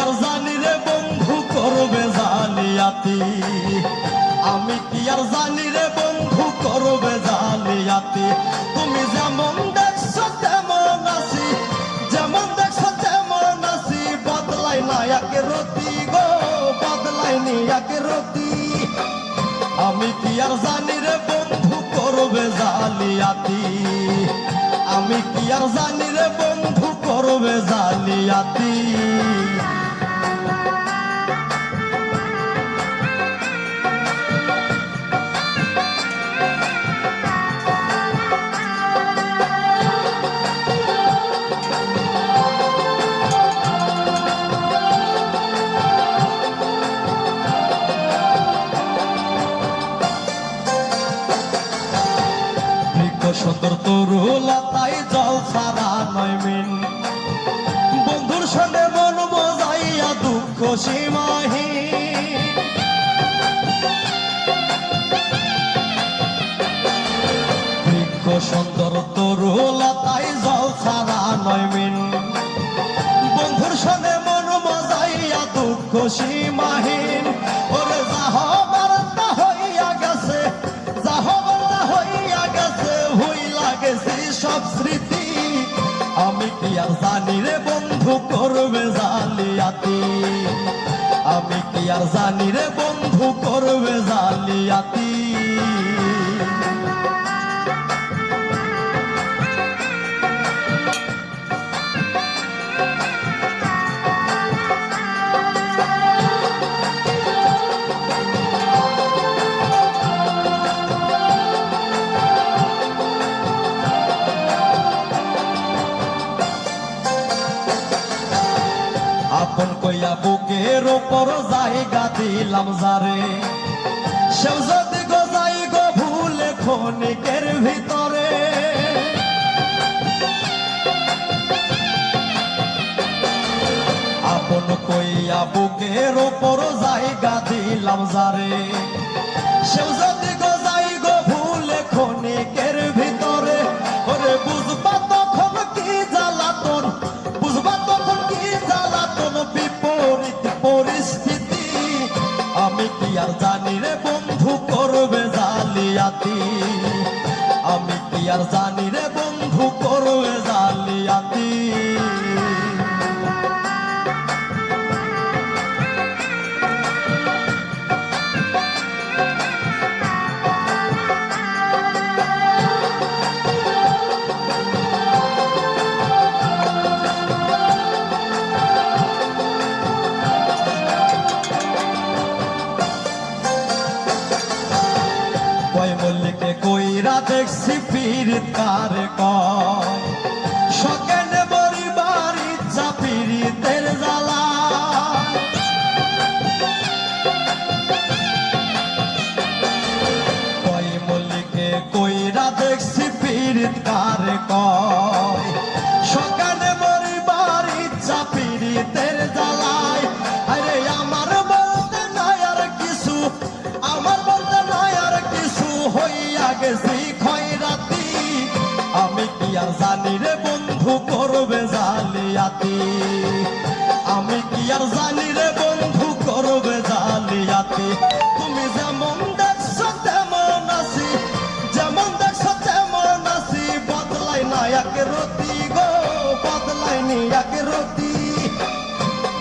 আর জানি রে বন্ধু করবে জালিয়াতি, আমি কি আর জানি রে বন্ধু করবে জালিয়াতি। তুমি যেমন দেখছো তেমন আছি, যেমন দেখছো তেমন আছি, বদলাই না এক রতি গো, বদলাই নি এক রতি। আমি কি আর জানি রে বন্ধু করবে জালিয়াতি, আমি কি আর জানি রে বন্ধু করবে জালিয়াতি। সুন্দর তরুলা তাই জল ছাড়া নয় মিন, বন্ধুর সঙ্গে মন মজাইয়া দুঃখ সীমাহীন। বৃক্ষ সুন্দর তরুলা তাই জল ছাড়া নয় মিন, বন্ধুর সঙ্গে মন মজাইয়া দুঃখ সীমাহীন। ওরে যাহবার তা হইয়া গেছে, যাহবার তা হইয়া গেছে, হইলা গেছে সব স্মৃতি। আমি কি আর জানি রে বন্ধু করবে জালিয়াতি, আমি কি আর জানি রে বন্ধু করবে জালিয়াতি। আপন কইয়া বুকের ওপর জায়গা দিলাম যারে, সেও যদি গো যাই গো ভুলে ক্ষণিকের ভিতরে। আপন কইয়া বুকের ওপর জায়গা দিলাম যারে, সেও যদি গো যাই গো ভুলে ক্ষণিকের ভিতরে। ওরে বুঝবা তখন কি জ্বালাতন, বুঝবা তখন কি জ্বালাতন, বিপরীত পরিস্থিতি। আমি কি আর জানি রে বন্ধু করবে জালিয়াতি, আমি কি আর জানি রে বন্ধু করবে জালিয়াতি। কয় মল্লিকে কইরা দেখছি পীড়িত কারে কয়, সকেনে মরিবার ইচ্ছা পীড়িতের জ্বালা। কয় মল্লিকে কইরা দেখছি পীড়িত কারে কয়, সকেনে মরিবার ইচ্ছা পীড়িতের জ্বালায়। আরে আমার বলতে নাই আর কিছু, আমার বলতে নাই আর কিছু, হইয়া গেছি খয়রাতি। আমি কি আর জানি রে বন্ধু করবে জালিয়াতি, আমি কি আর জানি রে বন্ধু করবে জালিয়াতি। তুমি যেমন দেখছো তেমন আছি, যেমন দেখছো তেমন আছি, বদলাই না এক রতি গো, বদলাই নি এক রতি।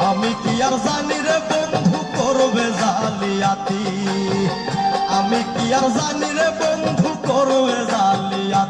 আমি কি আর জানি রে বন্ধু করবে জালিয়াতি, আমি কি আর জানি রে বন্ধু করবে জালিয়াতি।